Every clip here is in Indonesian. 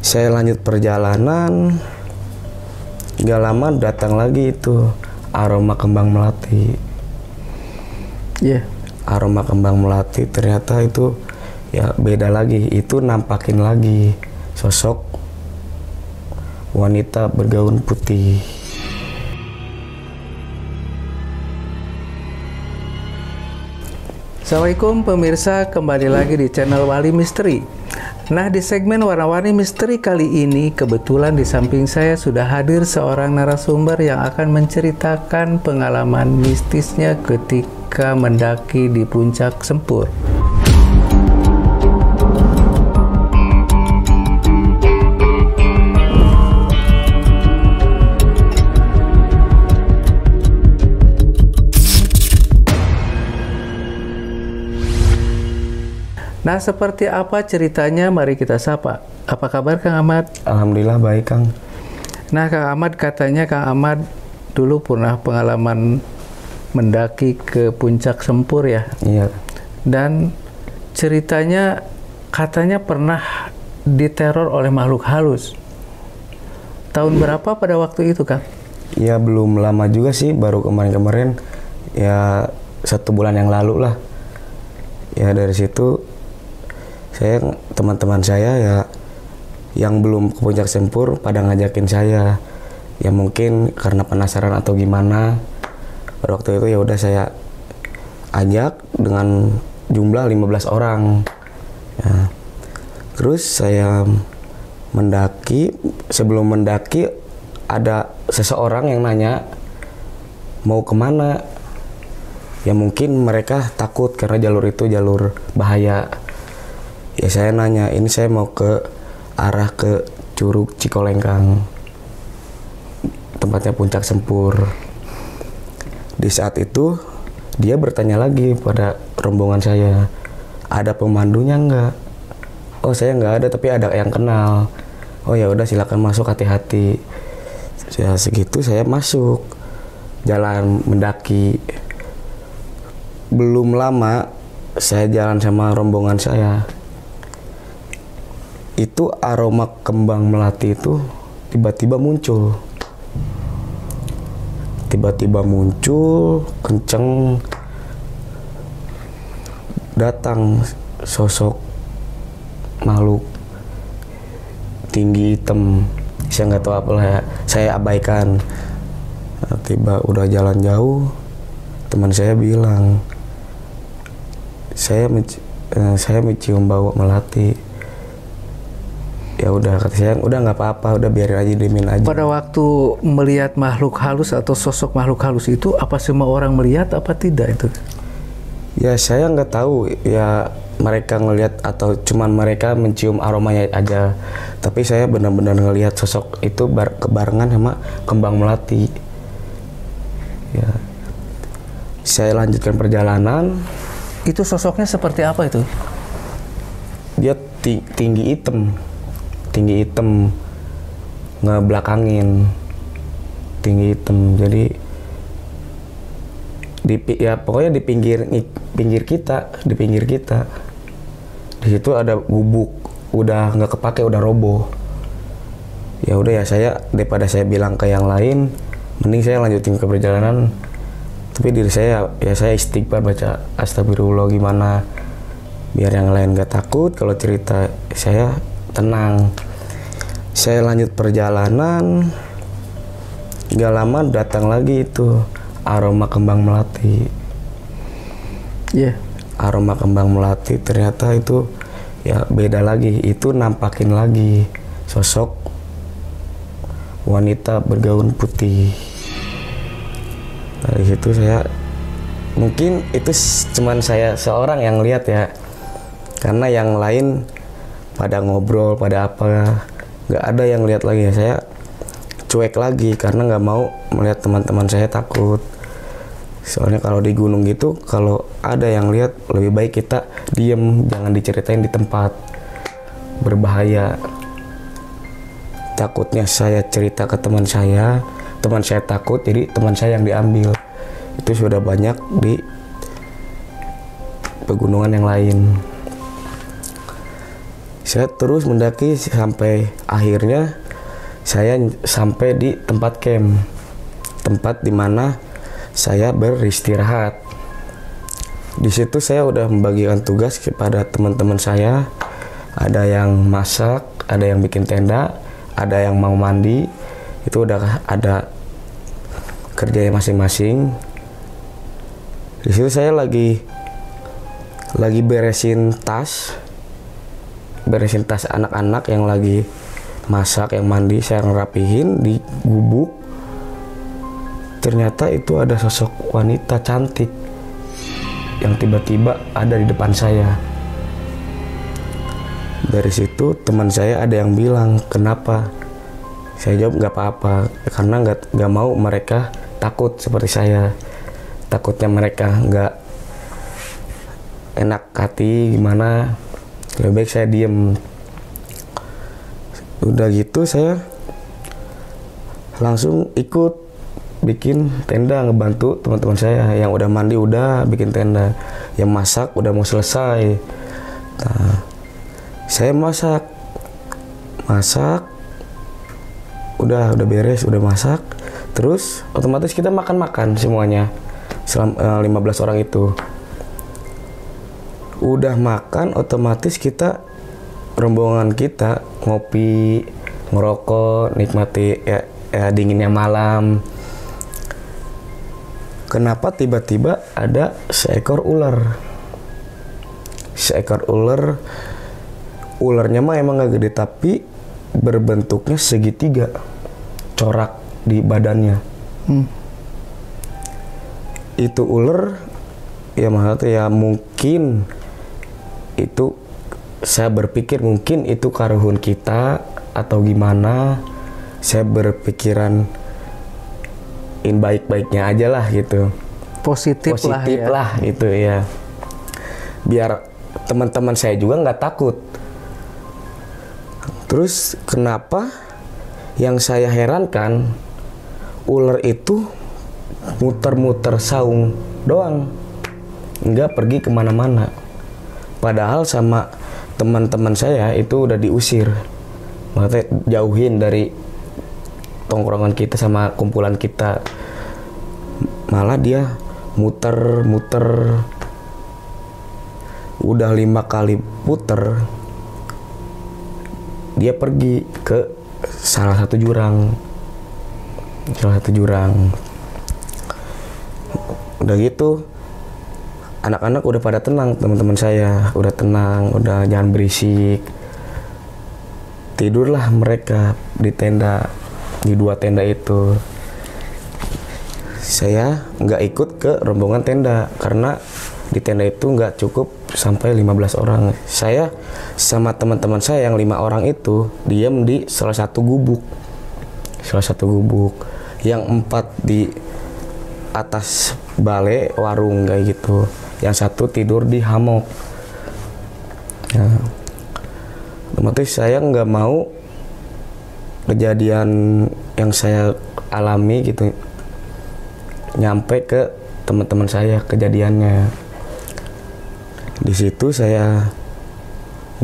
Saya lanjut perjalanan, gak lama datang lagi itu aroma kembang melati. Aroma kembang melati ternyata itu ya beda lagi. Itu nampakin lagi sosok wanita bergaun putih. Assalamualaikum pemirsa, kembali lagi di channel Wali Misteri. Nah, di segmen Warna-Warni Misteri kali ini kebetulan di samping saya sudah hadir seorang narasumber yang akan menceritakan pengalaman mistisnya ketika mendaki di Puncak Sempur. Nah, seperti apa ceritanya? Mari kita sapa. Apa kabar Kang Ahmad? Alhamdulillah baik, Kang. Nah, Kang Ahmad, katanya Kang Ahmad dulu pernah pengalaman mendaki ke Puncak Sempur ya? Iya. Dan ceritanya katanya pernah diteror oleh makhluk halus. Tahun berapa pada waktu itu, Kang? Ya belum lama juga sih, baru kemarin-kemarin, ya 1 bulan yang lalu lah. Ya dari situ teman-teman saya ya yang belum ke Puncak Sempur pada ngajakin saya. Ya mungkin karena penasaran atau gimana. Pada waktu itu ya udah saya ajak dengan jumlah 15 orang. Ya. Terus saya mendaki, sebelum mendaki ada seseorang yang nanya mau kemana. Ya mungkin mereka takut karena jalur itu jalur bahaya. Ya saya nanya, ini saya mau ke arah ke Curug Cikolengkang, tempatnya Puncak Sempur. Di saat itu dia bertanya lagi pada rombongan saya, ada pemandunya nggak? Oh saya nggak ada, tapi ada yang kenal. Oh ya udah silakan masuk, hati-hati. Ya segitu saya masuk, jalan mendaki. Belum lama saya jalan sama rombongan saya. Itu aroma kembang melati itu tiba-tiba muncul. Tiba-tiba muncul, kenceng. Datang sosok makhluk tinggi hitam. Saya nggak tahu apalah ya. Saya abaikan. Tiba udah jalan jauh, teman saya bilang, saya mencium bau melati. Ya udah, kata saya, udah nggak apa-apa, udah biarin aja, diemin aja. Pada waktu melihat makhluk halus atau sosok makhluk halus itu, apa semua orang melihat apa tidak itu? Ya saya nggak tahu ya mereka ngelihat atau cuman mereka mencium aromanya aja. Tapi saya benar-benar ngelihat sosok itu kebarengan sama kembang melati. Ya, saya lanjutkan perjalanan. Itu sosoknya seperti apa itu? Dia tinggi hitam, ngebelakangin, tinggi hitam. Jadi ya pokoknya di pinggir kita. Di situ ada gubuk, udah nggak kepake, udah roboh. Ya udah ya, saya daripada saya bilang ke yang lain, mending saya lanjutin ke perjalanan. Tapi diri saya ya saya istighfar, baca astagfirullah gimana, biar yang lain nggak takut. Kalau cerita saya tenang. Saya lanjut perjalanan, gak lama datang lagi itu aroma kembang melati. Aroma kembang melati ternyata itu ya beda lagi. Itu nampakin lagi sosok wanita bergaun putih. Dari situ saya, mungkin itu cuman saya seorang yang lihat ya, karena yang lain pada ngobrol, pada apa, nggak ada yang lihat lagi. Ya saya cuek lagi karena nggak mau melihat teman-teman saya takut. Soalnya kalau di gunung gitu, kalau ada yang lihat lebih baik kita diem, jangan diceritain di tempat, berbahaya. Takutnya saya cerita ke teman saya takut, jadi teman saya yang diambil. Itu sudah banyak di pegunungan yang lain. Saya terus mendaki sampai akhirnya saya sampai di tempat camp, tempat dimana saya beristirahat. Di situ saya udah membagikan tugas kepada teman-teman saya. Ada yang masak, ada yang bikin tenda, ada yang mau mandi. Itu udah ada kerjanya masing-masing. Di situ saya lagi beresin tas anak-anak yang lagi masak, yang mandi. Saya ngerapihin di gubuk. Ternyata itu ada sosok wanita cantik yang tiba-tiba ada di depan saya. Dari situ teman saya ada yang bilang, kenapa? Saya jawab nggak apa-apa, karena nggak mau mereka takut seperti saya. Takutnya mereka nggak enak hati gimana, lebih baik saya diem. Udah gitu saya langsung ikut bikin tenda, ngebantu teman-teman saya. Yang udah mandi udah bikin tenda, yang masak udah mau selesai. Nah, saya masak udah beres, udah masak. Terus otomatis kita makan semuanya, 15 orang itu. Udah makan, otomatis kita, rombongan kita ngopi, ngerokok, nikmati ya dinginnya malam. Kenapa tiba-tiba ada seekor ular? Ularnya mah emang gak gede, tapi berbentuknya segitiga, corak di badannya. Itu ular, ya maksudnya ya mungkin itu, saya berpikir mungkin itu karuhun kita atau gimana. Saya berpikiran baik-baiknya aja lah gitu. Positif lah itu ya. Biar teman-teman saya juga nggak takut. Terus kenapa yang saya herankan, ular itu muter-muter saung doang, nggak pergi kemana-mana. Padahal sama teman-teman saya itu udah diusir, maksudnya jauhin dari tongkrongan kita sama kumpulan kita. Malah dia muter-muter, udah 5 kali puter, dia pergi ke salah satu jurang. Udah gitu anak-anak udah pada tenang, teman-teman saya udah tenang, udah jangan berisik. Tidurlah mereka di tenda, di 2 tenda itu. Saya nggak ikut ke rombongan tenda karena di tenda itu nggak cukup sampai 15 orang. Saya sama teman-teman saya yang 5 orang itu diam di salah satu gubuk, yang 4 di atas balai warung kayak gitu, yang 1 tidur di hammock. Nah, otomatis saya nggak mau kejadian yang saya alami gitu nyampe ke teman-teman saya kejadiannya. Di situ saya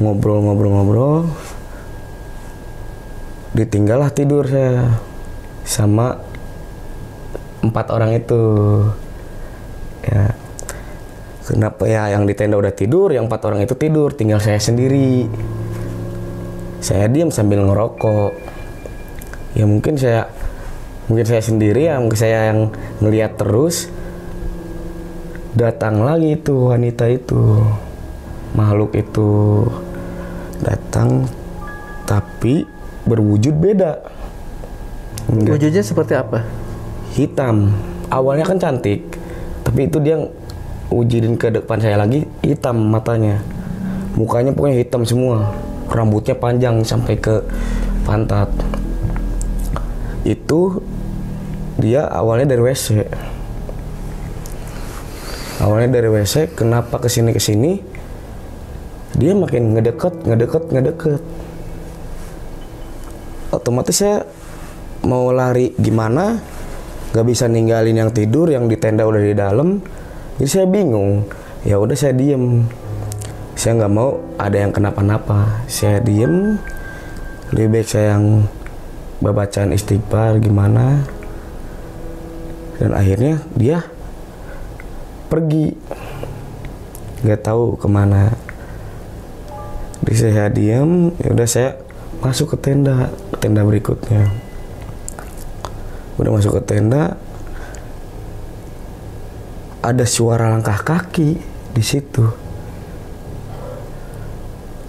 ngobrol, ditinggallah tidur saya sama 4 orang itu. Ya, kenapa ya yang di tenda udah tidur, yang 4 orang itu tidur, tinggal saya sendiri. Saya diam sambil ngerokok. Ya mungkin saya sendiri ya, mungkin saya yang ngeliat terus. Datang lagi itu wanita itu, makhluk itu datang, tapi berwujud beda. Wujudnya seperti apa? Hitam. Awalnya kan cantik, tapi itu dia wujudin ke depan saya lagi, hitam matanya, mukanya pokoknya hitam semua, rambutnya panjang sampai ke pantat. Itu dia awalnya dari WC. Kenapa kesini dia makin ngedeket. Otomatis saya mau lari gimana, gak bisa ninggalin yang tidur, yang di tenda udah di dalam. Jadi saya bingung. Ya udah saya diem. Saya nggak mau ada yang kenapa-napa. Saya diem, lebih baik saya yang bacaan istighfar gimana. Dan akhirnya dia pergi, nggak tahu kemana. Jadi saya diem, ya udah saya masuk ke tenda berikutnya. Udah masuk ke tenda, ada suara langkah kaki di situ.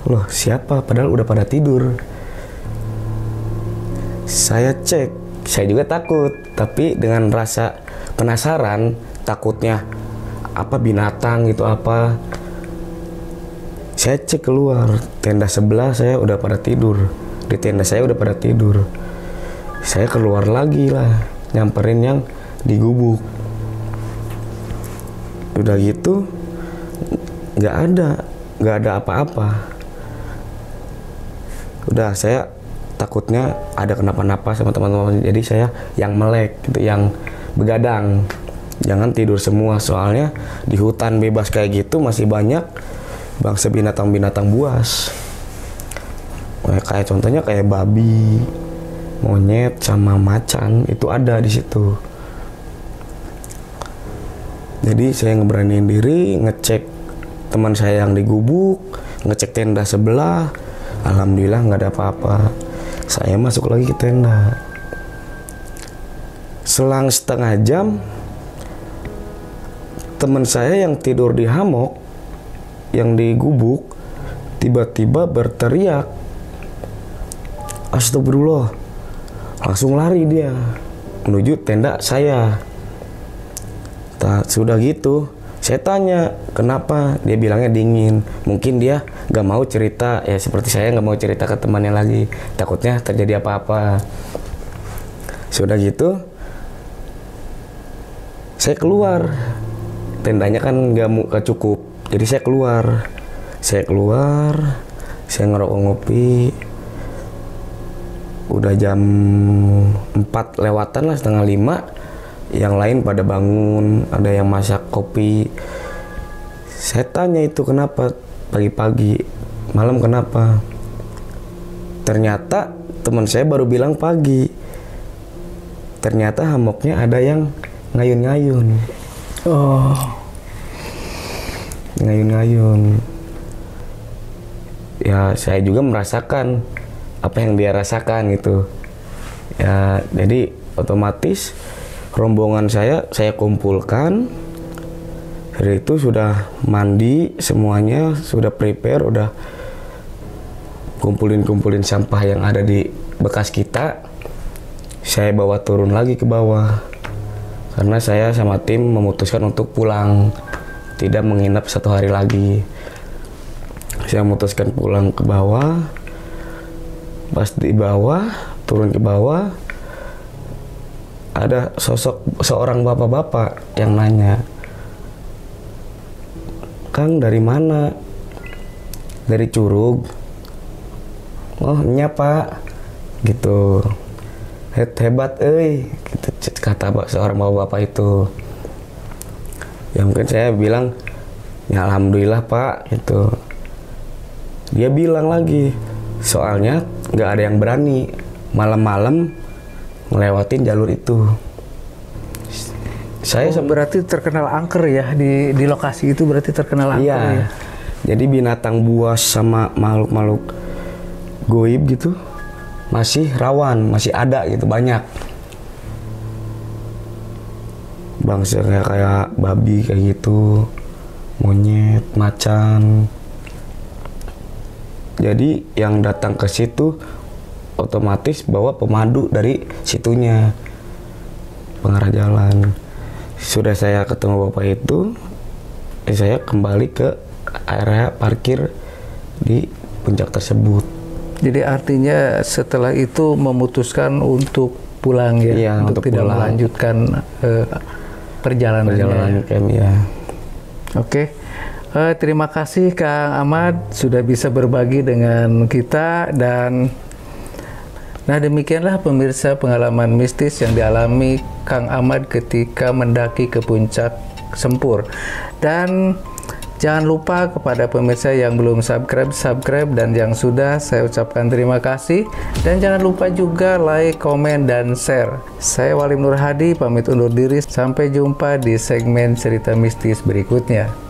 Loh, siapa? Padahal udah pada tidur. Saya cek, saya juga takut, tapi dengan rasa penasaran, takutnya apa binatang gitu apa. Saya cek keluar, tenda sebelah saya udah pada tidur. Di tenda saya udah pada tidur. Saya keluar lagi lah, nyamperin yang di gubuk. Udah gitu, nggak ada apa-apa. Udah, saya takutnya ada kenapa-napa sama teman-teman, jadi saya yang melek gitu, yang begadang. Jangan tidur semua, soalnya di hutan bebas kayak gitu masih banyak bangsa binatang-binatang buas. Kayak contohnya kayak babi, monyet sama macan itu ada di situ. Jadi saya ngeberaniin diri, ngecek teman saya yang di gubuk, ngecek tenda sebelah. Alhamdulillah nggak ada apa-apa. Saya masuk lagi ke tenda. Selang setengah jam, teman saya yang tidur di hammock, yang di gubuk, tiba-tiba berteriak, "Astagfirullah!" Langsung lari dia menuju tenda saya. Sudah gitu, saya tanya kenapa, dia bilangnya dingin. Mungkin dia gak mau cerita, ya seperti saya gak mau cerita ke temannya lagi, takutnya terjadi apa-apa. Sudah gitu, saya keluar. Tendanya kan gak cukup, jadi saya keluar. Saya ngerokok ngopi. Udah jam 4 lewatan lah, setengah 5. Yang lain pada bangun, ada yang masak kopi. Saya tanya itu kenapa pagi-pagi, malam kenapa? Ternyata teman saya baru bilang pagi. Ternyata hammocknya ada yang ngayun-ngayun. Oh. Ngayun-ngayun. Ya saya juga merasakan apa yang dia rasakan gitu. Ya jadi otomatis rombongan saya kumpulkan. Dari itu sudah mandi semuanya, sudah prepare, udah kumpulin sampah yang ada di bekas kita. Saya bawa turun lagi ke bawah. Karena saya sama tim memutuskan untuk pulang, tidak menginap 1 hari lagi. Saya memutuskan pulang ke bawah. Pas di bawah, turun ke bawah, ada sosok seorang bapak-bapak yang nanya, "Kang dari mana?" "Dari Curug." "Oh nya Pak," gitu. "Hebat gitu," kata seorang bapak-bapak itu. Ya mungkin saya bilang, "Ya alhamdulillah Pak," gitu. Dia bilang lagi, soalnya nggak ada yang berani malam-malam ngelewatin jalur itu. Saya berarti terkenal angker ya di lokasi itu, berarti terkenal angker. Iya, ya. Jadi binatang buas sama makhluk-makhluk goib gitu masih rawan, masih ada gitu, banyak. Bangsa kayak babi kayak gitu, monyet, macan. Jadi yang datang ke situ otomatis bawa pemandu dari situnya, pengarah jalan. Sudah saya ketemu bapak itu, saya kembali ke area parkir di puncak tersebut. Jadi artinya setelah itu memutuskan untuk pulang ya, iya, untuk tidak pulang. melanjutkan perjalanan camp ya. Oke. Terima kasih Kang Ahmad sudah bisa berbagi dengan kita. Dan nah demikianlah pemirsa pengalaman mistis yang dialami Kang Ahmad ketika mendaki ke puncak Sempur. Dan Jangan lupa kepada pemirsa yang belum subscribe, dan yang sudah, saya ucapkan terima kasih. Dan jangan lupa juga like, komen, dan share. Saya Walim Nur Hadi, pamit undur diri. Sampai jumpa di segmen cerita mistis berikutnya.